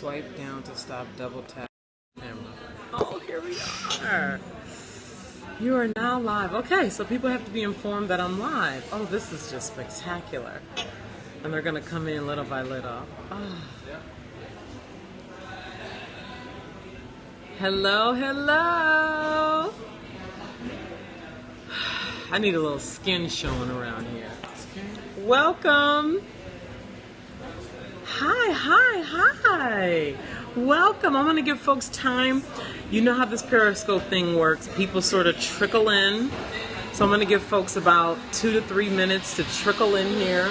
Swipe down to stop, double tap camera. Oh, here we are. You are now live. Okay, so people have to be informed that I'm live. Oh, this is just spectacular. And they're going to come in little by little. Oh. Hello, hello. I need a little skin showing around here. Welcome. Hi. Welcome. I'm going to give folks time. You know how this Periscope thing works. People sort of trickle in. So I'm going to give folks about 2 to 3 minutes to trickle in here.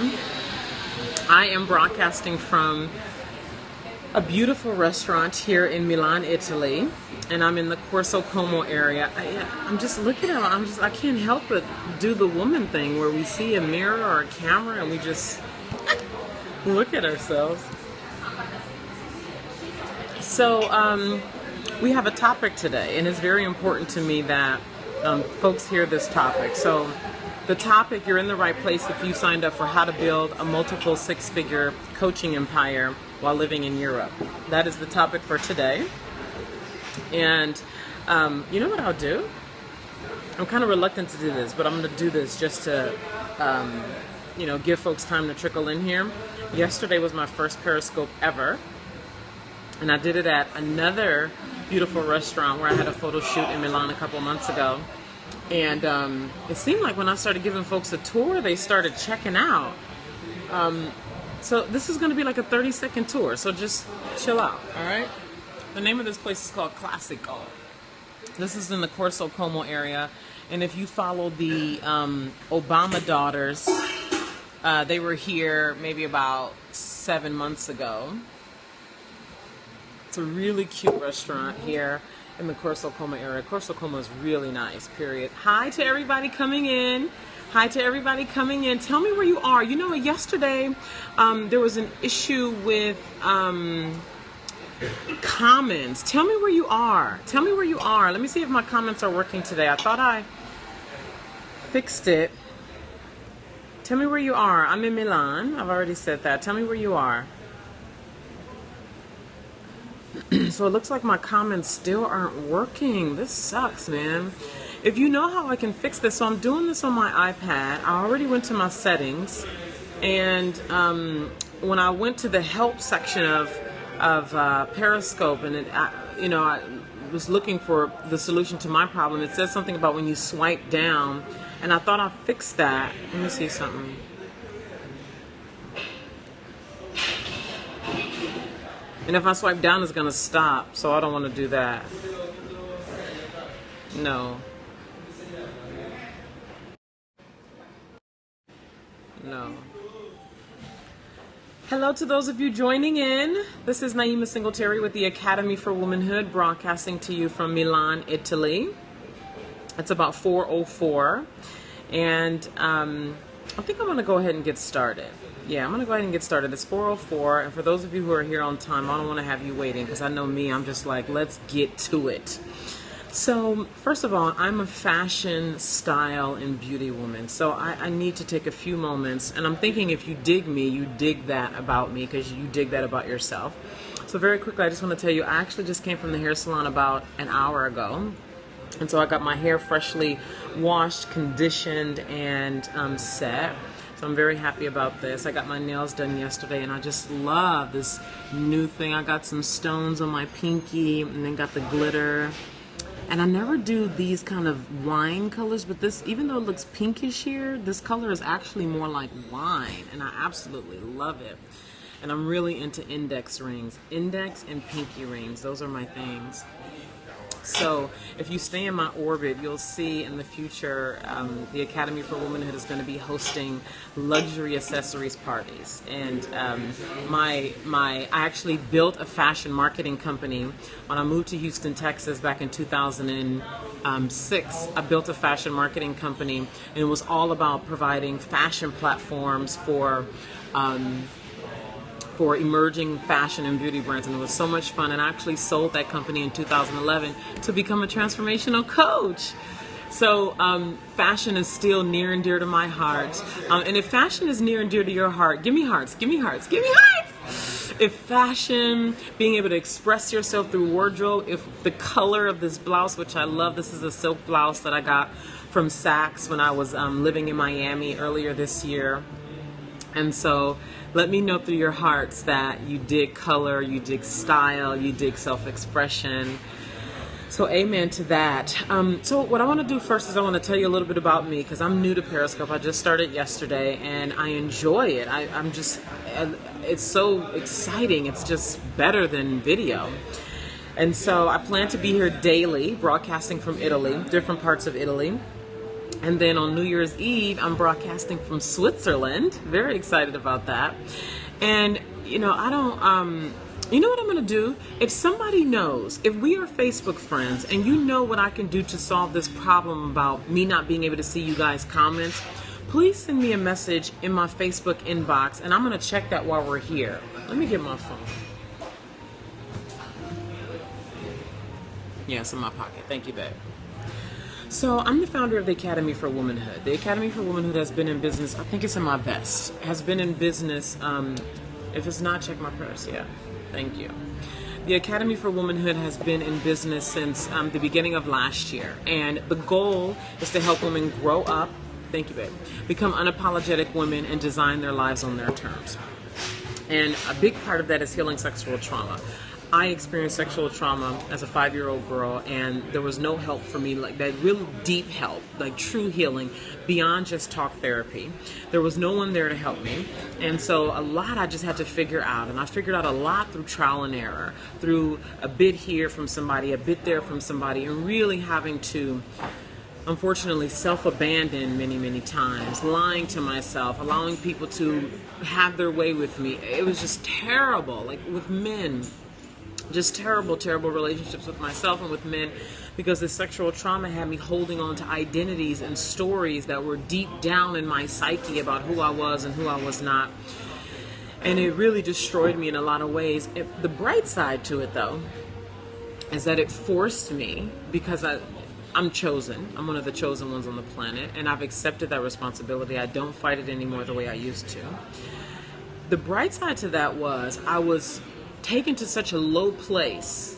I am broadcasting from a beautiful restaurant here in Milan, Italy. And I'm in the Corso Como area. I'm just looking at it. I can't help but do the woman thing where we see a mirror or a camera and we just look at ourselves. So we have a topic today, and it's very important to me that folks hear this topic. So the topic, you're in the right place if you signed up for how to build a multiple six-figure coaching empire while living in Europe. That is the topic for today. And you know what I'll do? I'm kind of reluctant to do this, but I'm going to do this just to give folks time to trickle in here. Yesterday was my first Periscope ever. And I did it at another beautiful restaurant where I had a photo shoot in Milan a couple months ago. And it seemed like when I started giving folks a tour, they started checking out. So this is going to be like a 30-second tour. So just chill out, all right? The name of this place is called Classico. This is in the Corso Como area. And if you follow the Obama daughters, they were here maybe about 7 months ago. It's a really cute restaurant here in the Corso Como area. Corso Como is really nice, period. Hi to everybody coming in. Tell me where you are. You know, yesterday there was an issue with comments. Tell me where you are. Let me see if my comments are working today. I thought I fixed it. Tell me where you are. I'm in Milan. I've already said that. Tell me where you are. So it looks like my comments still aren't working. This sucks, man. If you know how I can fix this, so I'm doing this on my iPad. I already went to my settings, and when I went to the help section of Periscope, and I was looking for the solution to my problem. It says something about when you swipe down, and I thought I fixed that. Let me see something. And if I swipe down, it's going to stop, so I don't want to do that. No. Hello to those of you joining in. This is Naima Singletary with the Academy for Womanhood, broadcasting to you from Milan, Italy. It's about 4:04, and I think I'm going to go ahead and get started. Yeah, I'm going to go ahead and get started. It's 4:04, and for those of you who are here on time, I don't want to have you waiting, because I know me, I'm just like, let's get to it. So, first of all, I'm a fashion, style, and beauty woman, so I need to take a few moments, and I'm thinking if you dig me, you dig that about me, because you dig that about yourself. So very quickly, I just want to tell you, I actually just came from the hair salon about an hour ago. And so I got my hair freshly washed, conditioned, and set. So I'm very happy about this. I got my nails done yesterday, and I just love this new thing. I got some stones on my pinky, and then got the glitter. And I never do these kind of wine colors, but this, even though it looks pinkish here, this color is actually more like wine, and I absolutely love it. And I'm really into index rings. Index and pinky rings, those are my things. So if you stay in my orbit, you'll see in the future the Academy for Womanhood is going to be hosting luxury accessories parties. And I actually built a fashion marketing company when I moved to Houston, Texas back in 2006. I built a fashion marketing company, and it was all about providing fashion platforms for emerging fashion and beauty brands, and it was so much fun. And I actually sold that company in 2011 to become a transformational coach. So fashion is still near and dear to my heart. And if fashion is near and dear to your heart, give me hearts, give me hearts, give me hearts. If fashion, being able to express yourself through wardrobe, if the color of this blouse, which I love, this is a silk blouse that I got from Saks when I was living in Miami earlier this year. And so let me know through your hearts that you dig color, you dig style, you dig self-expression. So amen to that. So what I want to do first is I want to tell you a little bit about me, because I'm new to Periscope. I just started yesterday and I enjoy it. I'm just, it's so exciting. It's just better than video. And so I plan to be here daily, broadcasting from Italy, different parts of Italy. And then on New Year's Eve, I'm broadcasting from Switzerland. Very excited about that. And, you know, you know what I'm going to do? If somebody knows, if we are Facebook friends and you know what I can do to solve this problem about me not being able to see you guys' comments, please send me a message in my Facebook inbox, and I'm going to check that while we're here. Let me get my phone. Yeah, it's in my pocket. Thank you, babe. So I'm the founder of the Academy for Womanhood. The Academy for Womanhood has been in business, I think it's in my vest, has been in business, if it's not, check my purse, yeah. Thank you. The Academy for Womanhood has been in business since the beginning of last year. And the goal is to help women grow up, thank you, babe, become unapologetic women and design their lives on their terms. And a big part of that is healing sexual trauma. I experienced sexual trauma as a 5-year-old girl, and there was no help for me, like that real deep help, like true healing beyond just talk therapy. There was no one there to help me. And so a lot I just had to figure out, and I figured out a lot through trial and error, through a bit here from somebody, a bit there from somebody, and really having to, unfortunately, self-abandon many times, lying to myself, allowing people to have their way with me. It was just terrible, like with men. Just terrible relationships with myself and with men, because the sexual trauma had me holding on to identities and stories that were deep down in my psyche about who I was and who I was not. And it really destroyed me in a lot of ways. The bright side to it, though, is that it forced me, because I'm chosen. I'm one of the chosen ones on the planet, and I've accepted that responsibility. I don't fight it anymore the way I used to. The bright side to that was I was taken to such a low place.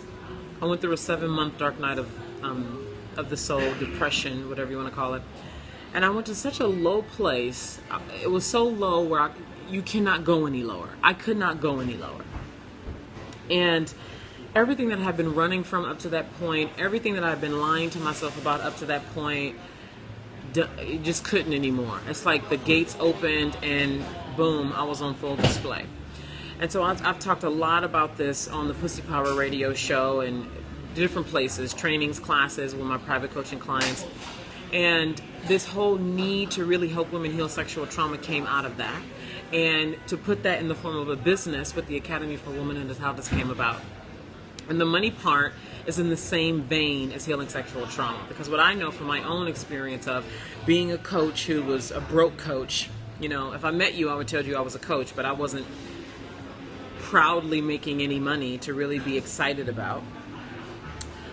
I went through a 7-month dark night of the soul, depression, whatever you want to call it. And I went to such a low place. It was so low where you cannot go any lower. I could not go any lower. And everything that I had been running from up to that point, everything that I've been lying to myself about up to that point, it just couldn't anymore. It's like the gates opened and boom, I was on full display. And so I've talked a lot about this on the Pussy Power radio show and different places, trainings, classes with my private coaching clients. And this whole need to really help women heal sexual trauma came out of that. And to put that in the form of a business with the Academy for Womanhood is how this came about. And the money part is in the same vein as healing sexual trauma. Because what I know from my own experience of being a coach who was a broke coach, you know, if I met you, I would tell you I was a coach, but I wasn't proudly making any money to really be excited about.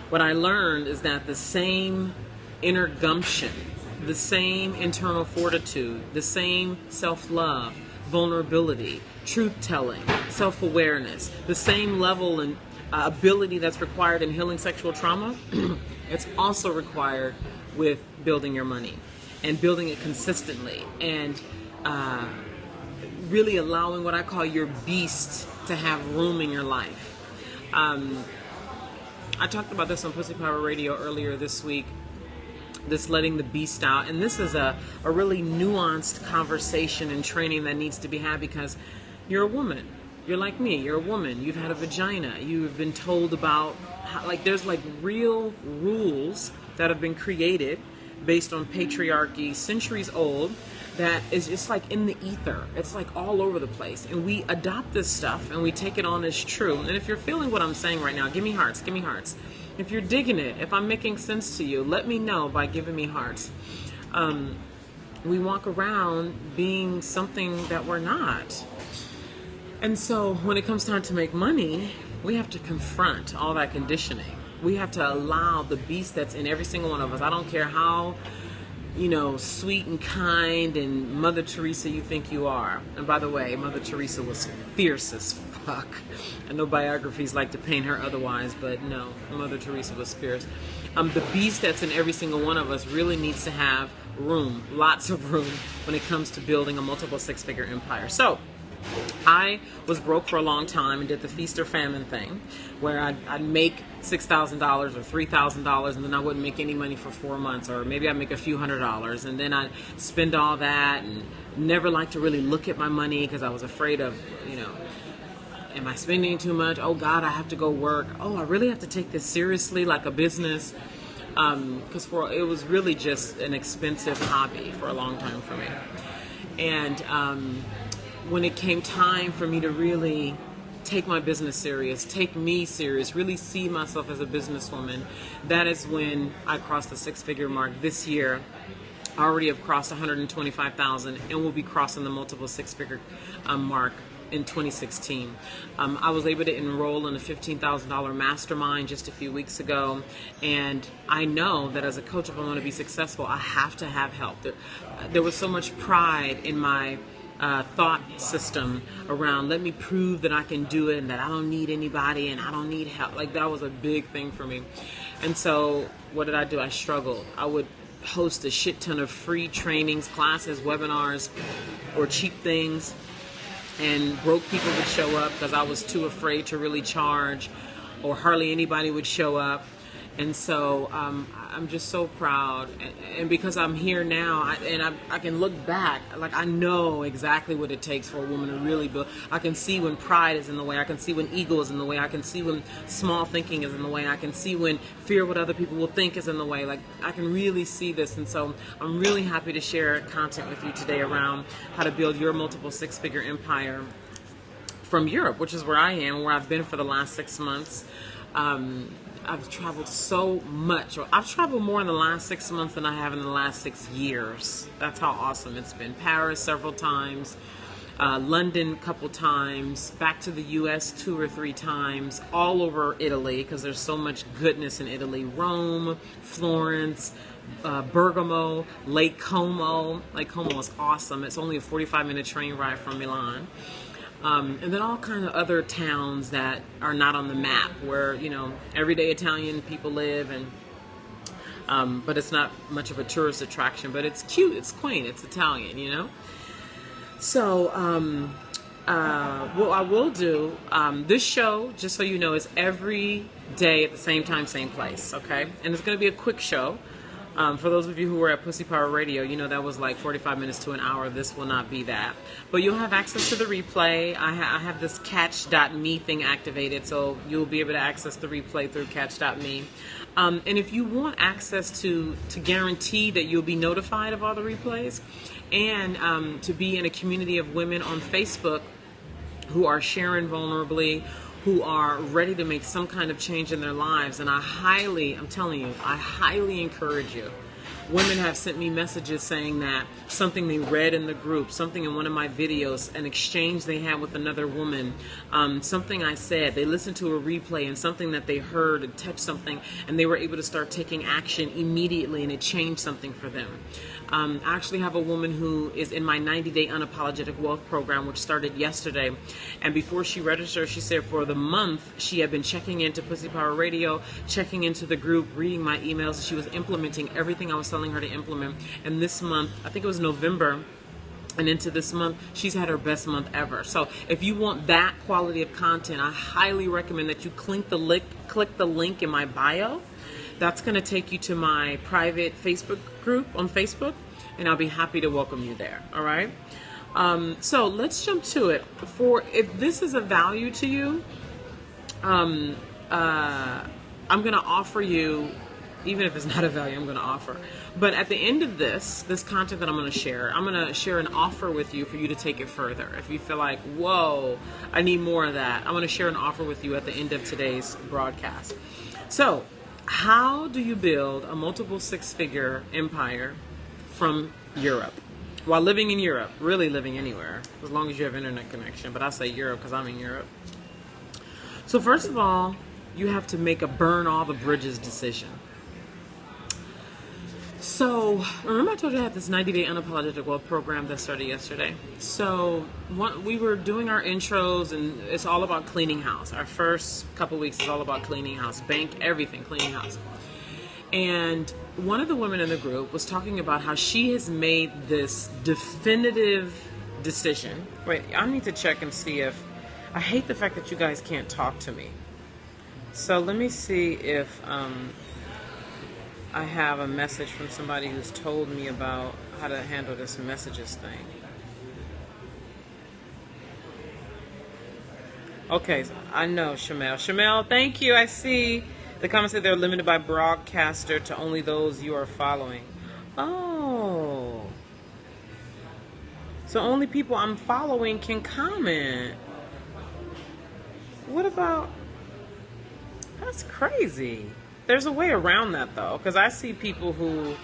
What I learned is that the same inner gumption, the same internal fortitude, the same self-love, vulnerability, truth-telling, self-awareness, the same level and ability that's required in healing sexual trauma, it's also required with building your money and building it consistently and really allowing what I call your beast to have room in your life. I talked about this on Pussy Power Radio earlier this week, this letting the beast out. And this is a really nuanced conversation and training that needs to be had, because you're a woman. You're like me. You're a woman. You've had a vagina. You've been told about how, like, there's like real rules that have been created based on patriarchy, centuries old, that is just like in the ether. It's like all over the place. And we adopt this stuff and we take it on as true. And if you're feeling what I'm saying right now, give me hearts, give me hearts. If you're digging it, if I'm making sense to you, let me know by giving me hearts. We walk around being something that we're not. And so when it comes time to make money, we have to confront all that conditioning. We have to allow the beast that's in every single one of us. I don't care how, you know, sweet and kind and Mother Teresa you think you are. And by the way, Mother Teresa was fierce as rock. I know biographies like to paint her otherwise, but no, Mother Teresa was fierce. The beast that's in every single one of us really needs to have room, lots of room, when it comes to building a multiple six-figure empire. So I was broke for a long time and did the feast or famine thing, where I'd make $6,000 or $3,000, and then I wouldn't make any money for 4 months, or maybe I'd make a few $100s, and then I'd spend all that and never like to really look at my money because I was afraid of, am I spending too much? Oh God, I have to go work. Oh, I really have to take this seriously like a business. Because it was really just an expensive hobby for a long time for me. And when it came time for me to really take my business serious, take me serious, really see myself as a businesswoman, that is when I crossed the six-figure mark this year. I already have crossed 125,000 and will be crossing the multiple six-figure mark in 2016. I was able to enroll in a $15,000 mastermind just a few weeks ago, and I know that as a coach, if I want to be successful, I have to have help. There was so much pride in my thought system around, let me prove that I can do it and that I don't need anybody and I don't need help. Like, that was a big thing for me. And so what did I do? I struggled. I would host a shit ton of free trainings, classes, webinars, or cheap things, and broke people would show up because I was too afraid to really charge, or hardly anybody would show up. And so I'm just so proud, and because I'm here now, I can look back, like I know exactly what it takes for a woman to really build. I can see when pride is in the way, I can see when ego is in the way, I can see when small thinking is in the way, I can see when fear of what other people will think is in the way. Like, I can really see this, and so I'm really happy to share content with you today around how to build your multiple six-figure empire from Europe, which is where I am, where I've been for the last 6 months. I've traveled so much. I've traveled more in the last 6 months than I have in the last 6 years. That's how awesome it's been. Paris several times, London a couple times, back to the US 2 or 3 times, all over Italy because there's so much goodness in Italy. Rome, Florence, Bergamo, Lake Como. Lake Como is awesome. It's only a 45-minute train ride from Milan. And then all kinds of other towns that are not on the map where, everyday Italian people live, and but it's not much of a tourist attraction, but it's cute, it's quaint, it's Italian, So what I will do, this show, just so you know, is every day at the same time, same place, okay? And it's going to be a quick show. For those of you who were at Pussy Power Radio, that was like 45 minutes to an hour. This will not be that. But you'll have access to the replay. I have this catch.me thing activated, so you'll be able to access the replay through catch.me. And if you want access to guarantee that you'll be notified of all the replays, and to be in a community of women on Facebook who are sharing vulnerably, who are ready to make some kind of change in their lives, and I'm telling you, I highly encourage you. Women have sent me messages saying that something they read in the group, something in one of my videos, an exchange they had with another woman, something I said, they listened to a replay, and something that they heard and touched something, and they were able to start taking action immediately, and it changed something for them. I actually have a woman who is in my 90-day unapologetic wealth program, which started yesterday. And before she registered, she said for the month she had been checking into Pussy Power Radio, checking into the group, reading my emails. She was implementing everything I was telling her to implement. And this month, I think it was November, and into this month, she's had her best month ever. So if you want that quality of content, I highly recommend that you click the link in my bio. That's going to take you to my private Facebook group on Facebook, and I'll be happy to welcome you there. All right. So let's jump to it. If this is of value to you, I'm going to offer you, even if it's not of value, I'm going to offer. But at the end of this content that I'm going to share, I'm going to share an offer with you for you to take it further. If you feel like, whoa, I need more of that, I'm going to share an offer with you at the end of today's broadcast. So, how do you build a multiple six-figure empire from Europe while living in Europe, really living anywhere, as long as you have internet connection? But I say Europe because I'm in Europe. So first of all, you have to make a burn all the bridges decision. So, remember I told you I had this 90-day unapologetic wealth program that started yesterday? So, we were doing our intros, and it's all about cleaning house. Our first couple weeks is all about cleaning house, bank, everything, cleaning house. And one of the women in the group was talking about how she has made this definitive decision. Wait, I need to check and see if, I hate the fact that you guys can't talk to me. So let me see if I have a message from somebody who's told me about how to handle this messages thing. Okay, I know, Shamel. Shamel, thank you. I see the comments say they're limited by broadcaster to only those you are following. Oh. So only people I'm following can comment. What about... That's crazy. There's a way around that, though, because I see people who...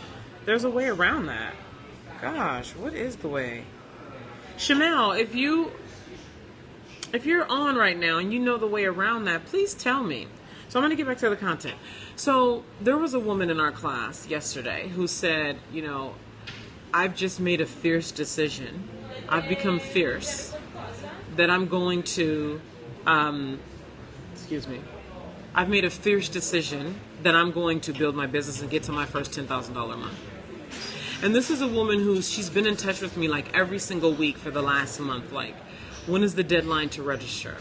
There's a way around that. Gosh, what is the way? Shamel, if you're on right now and you know the way around that, please tell me. So I'm going to get back to the content. So there was a woman in our class yesterday who said, you know, I've just made a fierce decision. I've become fierce that I'm going to... excuse me. I've made a fierce decision that I'm going to build my business and get to my first $10,000 a month. And this is a woman she's been in touch with me like every single week for the last month. Like, when is the deadline to register?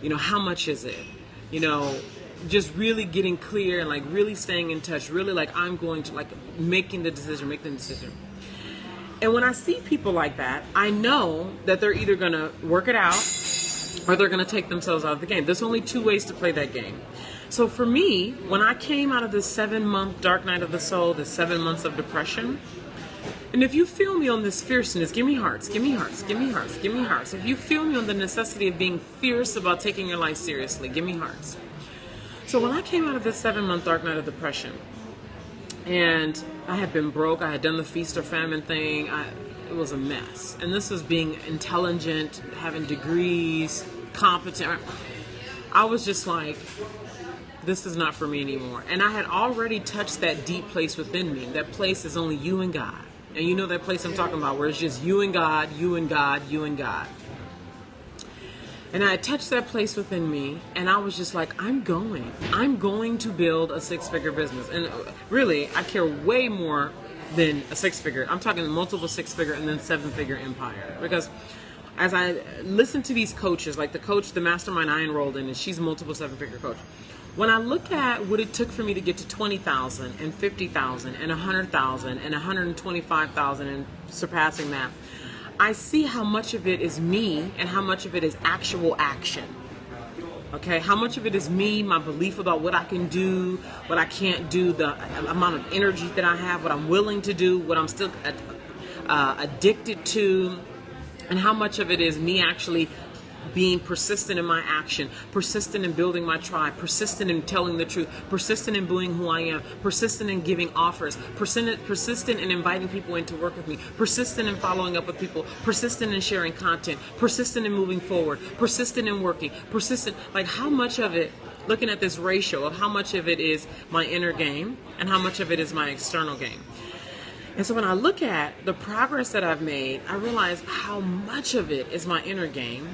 You know, how much is it? You know, just really getting clear and like really staying in touch. Really like I'm going to like making the decision. And when I see people like that, I know that they're either going to work it out or they're going to take themselves out of the game. There's only two ways to play that game. So for me, when I came out of this 7-month dark night of the soul, the 7 months of depression, and if you feel me on this fierceness, give me hearts, give me hearts, give me hearts, give me hearts. If you feel me on the necessity of being fierce about taking your life seriously, give me hearts. So when I came out of this 7-month dark night of depression, and I had been broke, I had done the feast or famine thing, it was a mess. And this was being intelligent, having degrees, competent. I was just like, this is not for me anymore. And I had already touched that deep place within me. That place is only you and God. And you know that place I'm talking about, where it's just you and God, you and God, you and God. And I had touched that place within me, and I was just like, I'm going to build a 6-figure business. And really, I care way more than a 6-figure. I'm talking multiple 6-figure and then 7-figure empire. Because as I listen to these coaches, like the mastermind I enrolled in, and she's a multiple 7-figure coach. When I look at what it took for me to get to 20,000 and 50,000 and 100,000 and 125,000 and surpassing that, I see how much of it is me and how much of it is actual action. Okay, how much of it is me, my belief about what I can do, what I can't do, the amount of energy that I have, what I'm willing to do, what I'm still addicted to, and how much of it is me actually being persistent in my action, persistent in building my tribe, persistent in telling the truth, persistent in being who I am, persistent in giving offers, persistent in inviting people in to work with me, persistent in following up with people, persistent in sharing content, persistent in moving forward, persistent in working, persistent, like how much of it, looking at this ratio of how much of it is my inner game and how much of it is my external game. And so when I look at the progress that I've made, I realize how much of it is my inner game.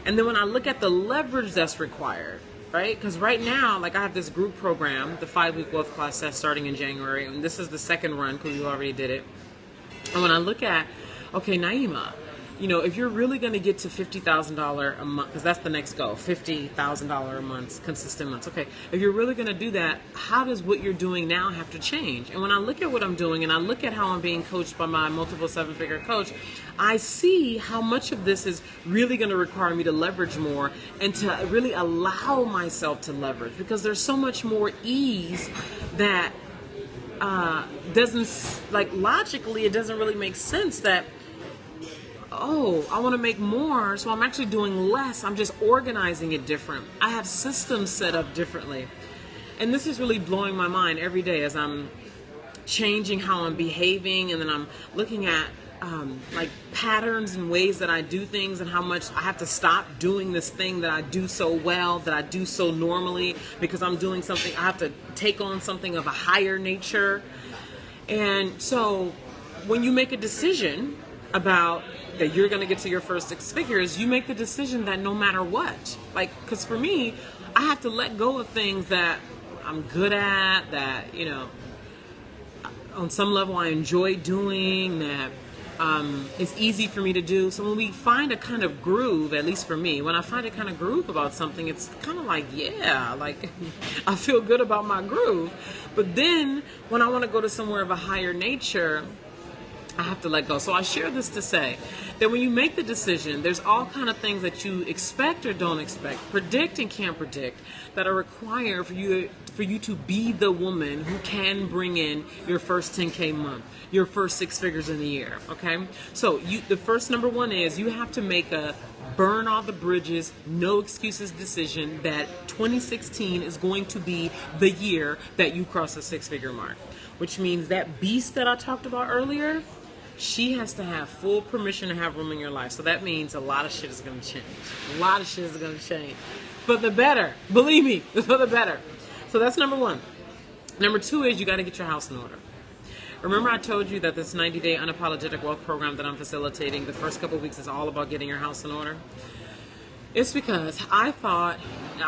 And then when I look at the leverage that's required, right? Because right now, like I have this group program, the 5-week wealth class that's starting in January, and this is the second run because you already did it. And when I look at, okay, Naima, you know, if you're really going to get to $50,000 a month, because that's the next goal, $50,000 a month, consistent months. Okay, if you're really going to do that, how does what you're doing now have to change? And when I look at what I'm doing and I look at how I'm being coached by my multiple 7-figure coach, I see how much of this is really going to require me to leverage more and to really allow myself to leverage, because there's so much more ease that doesn't, like logically, it doesn't really make sense that, oh, I want to make more, so I'm actually doing less. I'm just organizing it different. I have systems set up differently. And this is really blowing my mind every day as I'm changing how I'm behaving, and then I'm looking at like patterns and ways that I do things, and how much I have to stop doing this thing that I do so well, that I do so normally, because I'm doing something, I have to take on something of a higher nature. And so when you make a decision about that you're going to get to your first six figures, you make the decision that no matter what, like, because for me, I have to let go of things that I'm good at, that, you know, on some level I enjoy doing, that it's easy for me to do. So when we find a kind of groove, at least for me, when I find a kind of groove about something, it's kind of like, yeah, like I feel good about my groove. But then when I want to go to somewhere of a higher nature, I have to let go. So I share this to say that when you make the decision, there's all kind of things that you expect or don't expect, predict and can't predict, that are required for you to be the woman who can bring in your first 10K month, your first six figures in a year. Okay, so the first number one is you have to make a burn all the bridges, no excuses decision that 2016 is going to be the year that you cross the six-figure mark, which means that beast that I talked about earlier, she has to have full permission to have room in your life. So that means a lot of shit is going to change. A lot of shit is going to change. For the better. Believe me, for the better. So that's number one. Number two is you got to get your house in order. Remember I told you that this 90-day unapologetic wealth program that I'm facilitating, the first couple of weeks is all about getting your house in order? It's because I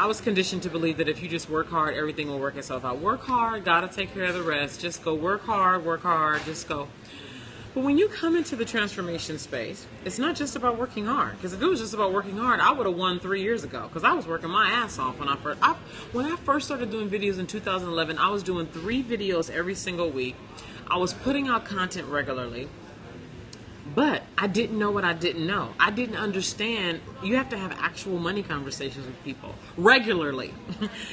was conditioned to believe that if you just work hard, everything will work itself out. Work hard, got to take care of the rest. Just go work hard, just go. But when you come into the transformation space, it's not just about working hard. Because if it was just about working hard, I would have won 3 years ago. Because I was working my ass off when I first started doing videos in 2011. I was doing 3 videos every single week. I was putting out content regularly. But I didn't know what I didn't know. I didn't understand. You have to have actual money conversations with people regularly.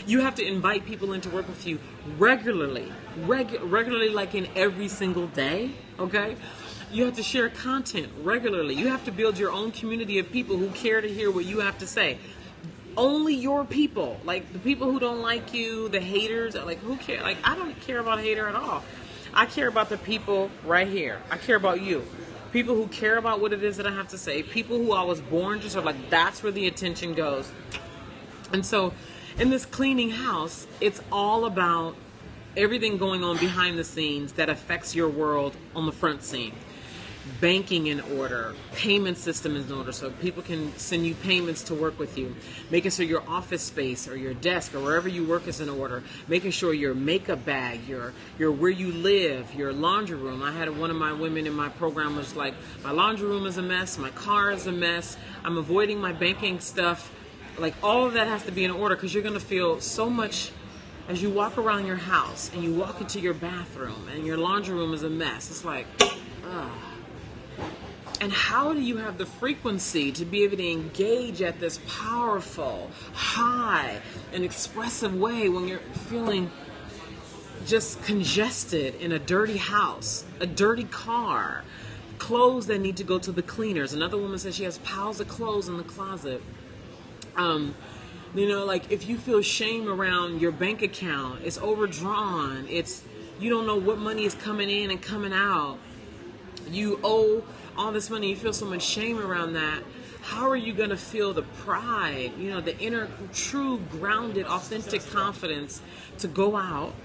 You have to invite people in to work with you regularly. Regularly, like in every single day, okay? You have to share content regularly. You have to build your own community of people who care to hear what you have to say. Only your people. Like the people who don't like you, the haters, like who care? Like I don't care about a hater at all. I care about the people right here. I care about you. People who care about what it is that I have to say. People who I was born to serve. Like that's where the attention goes. And so in this cleaning house, it's all about everything going on behind the scenes that affects your world on the front scene. Banking in order, payment system is in order so people can send you payments to work with you, making sure your office space or your desk or wherever you work is in order, making sure your makeup bag, your where you live, your laundry room. I had one of my women in my program was like, my laundry room is a mess, my car is a mess, I'm avoiding my banking stuff. Like all of that has to be in order because you're going to feel so much as you walk around your house and you walk into your bathroom and your laundry room is a mess. It's like, ugh. And how do you have the frequency to be able to engage at this powerful, high, and expressive way when you're feeling just congested in a dirty house, a dirty car, clothes that need to go to the cleaners? Another woman says she has piles of clothes in the closet. You know, like if you feel shame around your bank account, it's overdrawn, you don't know what money is coming in and coming out. You owe all this money, you feel so much shame around that. How are you going to feel the pride, you know, the inner, true, grounded, authentic confidence to go out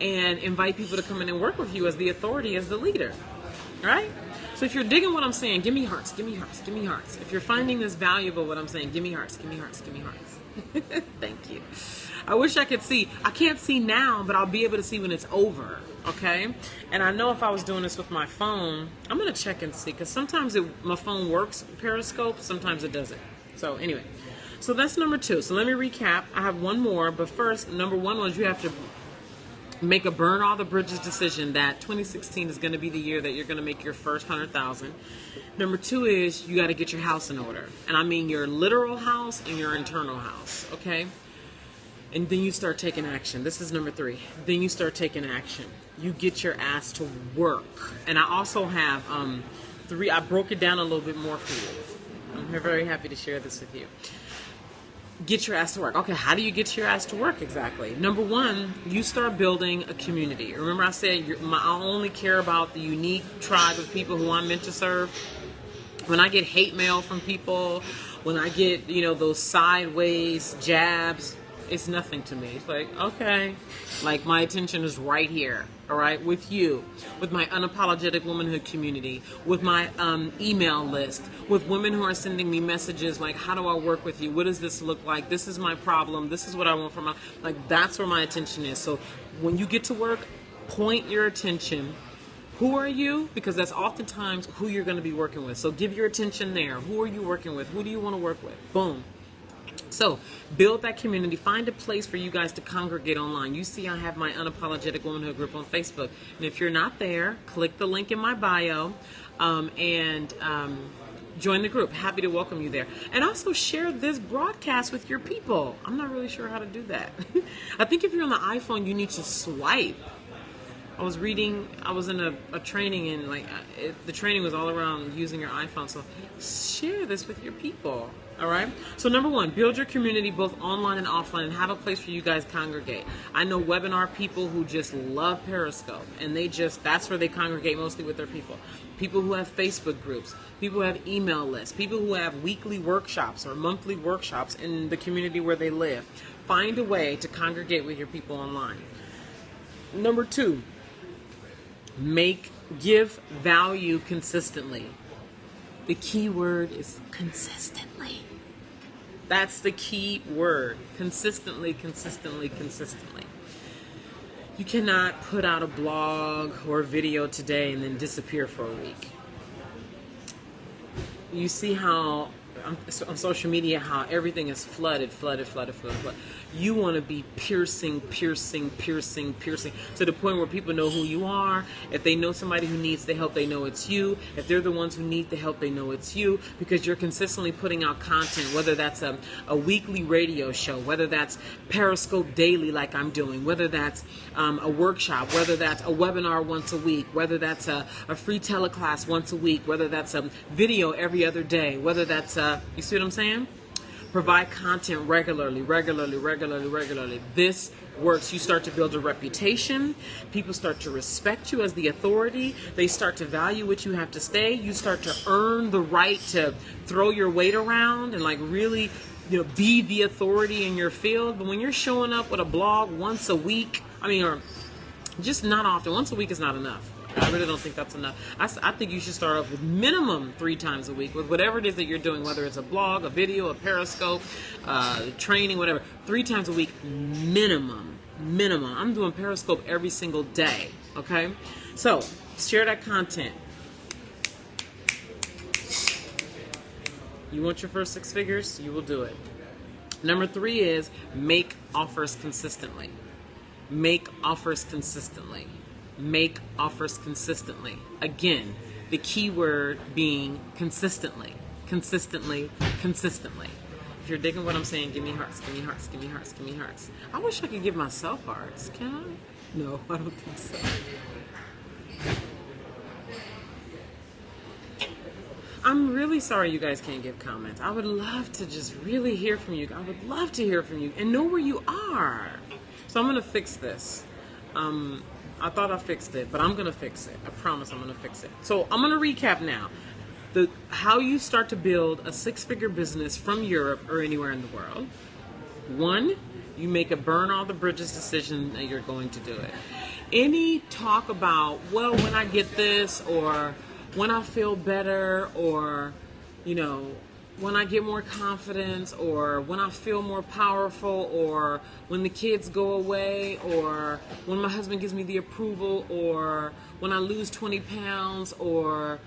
and invite people to come in and work with you as the authority, as the leader, right? So if you're digging what I'm saying, give me hearts, give me hearts, give me hearts. If you're finding this valuable, what I'm saying, give me hearts, give me hearts, give me hearts. Thank you. I wish I could see. I can't see now, but I'll be able to see when it's over, okay? And I know if I was doing this with my phone, I'm going to check and see, because sometimes my phone works Periscope, sometimes it doesn't. So anyway, so that's number 2. So let me recap. I have one more, but first, number 1 was you have to make a burn all the bridges decision that 2016 is going to be the year that you're going to make your first 100,000. Number 2 is you got to get your house in order. And I mean your literal house and your internal house, okay? And then you start taking action. This is number 3. Then you start taking action. You get your ass to work. And I also have 3. I broke it down a little bit more for you. I'm very happy to share this with you. Get your ass to work. Okay, how do you get your ass to work exactly? Number 1, you start building a community. Remember I said I only care about the unique tribe of people who I'm meant to serve? When I get hate mail from people, when I get, you know, those sideways jabs, it's nothing to me. It's like, okay, like my attention is right here, all right, with you, with my unapologetic womanhood community, with my email list, with women who are sending me messages like, how do I work with you? What does this look like? This is my problem. This is what I want from my, like, that's where my attention is. So when you get to work, point your attention. Who are you? Because that's oftentimes who you're going to be working with. So give your attention there. Who are you working with? Who do you want to work with? Boom. So build that community. Find a place for you guys to congregate online. You see I have my Unapologetic Womanhood group on Facebook. And if you're not there, click the link in my bio and join the group. Happy to welcome you there. And also share this broadcast with your people. I'm not really sure how to do that. I think if you're on the iPhone, you need to swipe. I was in a training, and the training was all around using your iPhone. So share this with your people. All right. So number one, build your community both online and offline, and have a place for you guys to congregate. I know webinar people who just love Periscope, and that's where they congregate mostly with their people. People who have Facebook groups, people who have email lists, people who have weekly workshops or monthly workshops in the community where they live. Find a way to congregate with your people online. Number two, give value consistently. The key word is consistently. That's the key word. Consistently, consistently, consistently. You cannot put out a blog or a video today and then disappear for a week. You see how on social media how everything is flooded. You want to be piercing to the point where people know who you are. If they know somebody who needs the help, they know it's you. If they're the ones who need the help, they know it's you, because you're consistently putting out content, whether that's a weekly radio show, whether that's Periscope daily like I'm doing, whether that's a workshop, whether that's a webinar once a week, whether that's a free teleclass once a week, whether that's a video every other day, whether that's you see what I'm saying? Provide content regularly. This works. You start to build a reputation. People start to respect you as the authority. They start to value what you have to say. You start to earn the right to throw your weight around and really, be the authority in your field. But when you're showing up with a blog once a week, or just not often, once a week is not enough. I really don't think that's enough. I think you should start off with minimum 3 times a week with whatever it is that you're doing, whether it's a blog, a video, a Periscope, training, whatever. 3 times a week, minimum. I'm doing Periscope every single day, okay? So, share that content. You want your first 6 figures? You will do it. Number 3 is make offers consistently. Make offers consistently. Make offers consistently. Again, the key word being consistently. Consistently. If you're digging what I'm saying, give me hearts. I wish I could give myself hearts. Can I? No, I don't think so. I'm really sorry you guys can't give comments. I would love to just really hear from you. I would love to hear from you and know where you are. So I'm going to fix this. I thought I fixed it, but I'm going to fix it. I promise I'm going to fix it. So I'm going to recap now. How you start to build a 6-figure business from Europe or anywhere in the world. 1, you make a burn all the bridges decision that you're going to do it. Any talk about, well, when I get this, or when I feel better, or, when I get more confidence, or when I feel more powerful, or when the kids go away, or when my husband gives me the approval, or when I lose 20 pounds, or,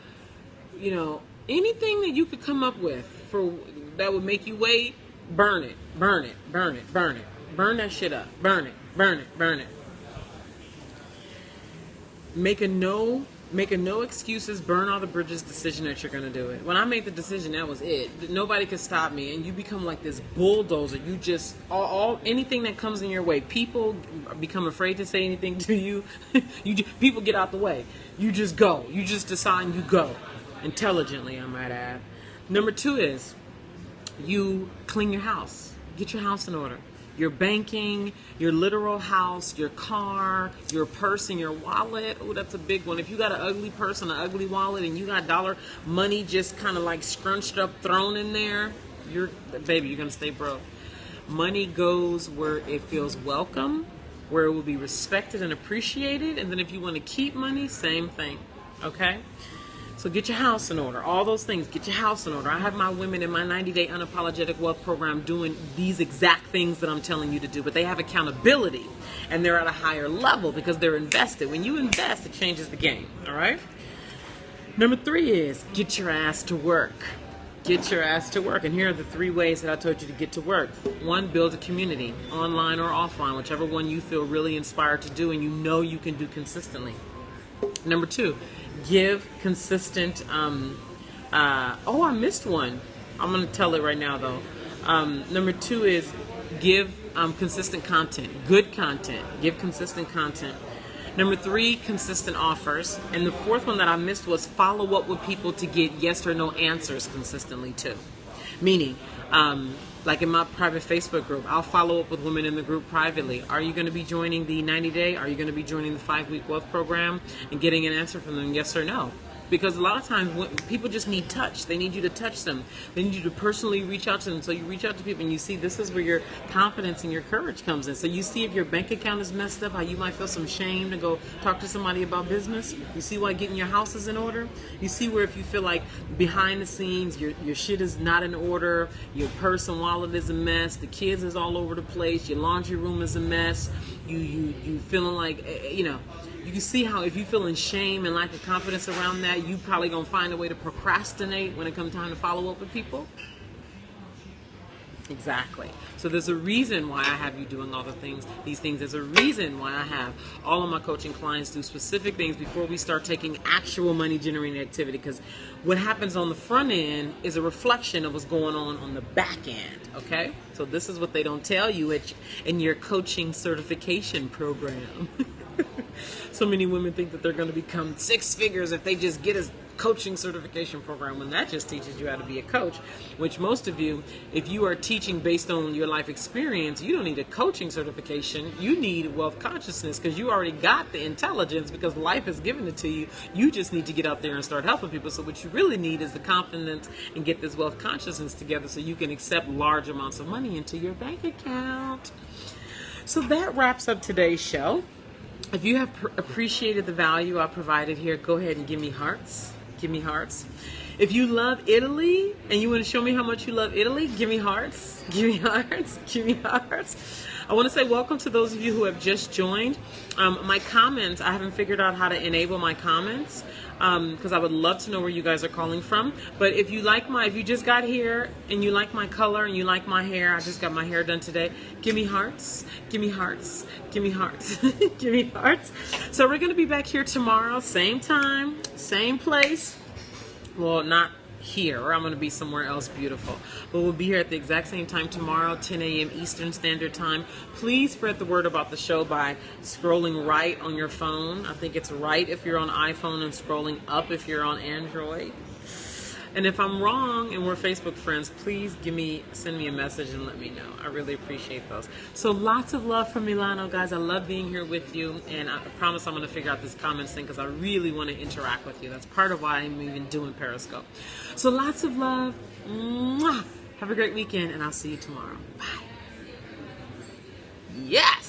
anything that you could come up with that would make you wait, burn it. Burn that shit up. Burn it. Make a no excuses, burn all the bridges decision that you're going to do it. When I made the decision, that was it. Nobody could stop me, and you become like this bulldozer. You just, anything that comes in your way, people become afraid to say anything to you. People get out the way. You just go. You just decide and you go. Intelligently, I might add. Number 2 is you clean your house. Get your house in order. Your banking, your literal house, your car, your purse, and your wallet. Oh, that's a big one. If you got an ugly purse and an ugly wallet, and you got dollar money just kind of like scrunched up, thrown in there, you're gonna stay broke. Money goes where it feels welcome, where it will be respected and appreciated. And then if you want to keep money, same thing. Okay? So get your house in order. All those things, get your house in order. I have my women in my 90-day unapologetic wealth program doing these exact things that I'm telling you to do, but they have accountability and they're at a higher level because they're invested. When you invest, it changes the game. All right? Number 3 is get your ass to work. Get your ass to work. And here are the 3 ways that I told you to get to work. 1, build a community, online or offline, whichever one you feel really inspired to do and you know you can do consistently. Number 2, give consistent, I missed one. I'm going to tell it right now though. Number 2 is give consistent content, good content, give consistent content. Number 3, consistent offers. And the 4th one that I missed was follow up with people to get yes or no answers consistently too. Meaning, like in my private Facebook group, I'll follow up with women in the group privately. Are you going to be joining the 90-day? Are you going to be joining the 5-week wealth program? And getting an answer from them, yes or no. Because a lot of times people just need touch. They need you to touch them. They need you to personally reach out to them. So you reach out to people and you see this is where your confidence and your courage comes in. So you see if your bank account is messed up, how you might feel some shame to go talk to somebody about business. You see why getting your house is in order. You see where if you feel like behind the scenes your shit is not in order, your purse and wallet is a mess, the kids is all over the place, your laundry room is a mess, you feeling like, you can see how if you feel in shame and lack of confidence around that, you probably going to find a way to procrastinate when it comes time to follow up with people. Exactly. So there's a reason why I have you doing all these things. There's a reason why I have all of my coaching clients do specific things before we start taking actual money generating activity. Because what happens on the front end is a reflection of what's going on the back end. Okay? So this is what they don't tell you in your coaching certification program. So many women think that they're going to become 6 figures if they just get a coaching certification program, when that just teaches you how to be a coach, which most of you, if you are teaching based on your life experience, you don't need a coaching certification. You need wealth consciousness because you already got the intelligence because life has given it to you. You just need to get out there and start helping people. So what you really need is the confidence and get this wealth consciousness together so you can accept large amounts of money into your bank account. So that wraps up today's show. If you have appreciated the value I provided here, go ahead and give me hearts. Give me hearts. If you love Italy and you want to show me how much you love Italy, give me hearts. Give me hearts. Give me hearts. I want to say welcome to those of you who have just joined. My comments, I haven't figured out how to enable my comments because I would love to know where you guys are calling from. But if you just got here and you like my color and you like my hair, I just got my hair done today, give me hearts. Give me hearts. Give me hearts. Give me hearts. So we're going to be back here tomorrow, same time, same place. Well, not here, or I'm going to be somewhere else beautiful. But we'll be here at the exact same time tomorrow, 10 a.m. Eastern Standard Time. Please spread the word about the show by scrolling right on your phone. I think it's right if you're on iPhone and scrolling up if you're on Android. And if I'm wrong and we're Facebook friends, please send me a message and let me know. I really appreciate those. So lots of love from Milano, guys. I love being here with you. And I promise I'm going to figure out this comments thing because I really want to interact with you. That's part of why I'm even doing Periscope. So lots of love. Mwah. Have a great weekend and I'll see you tomorrow. Bye. Yeah.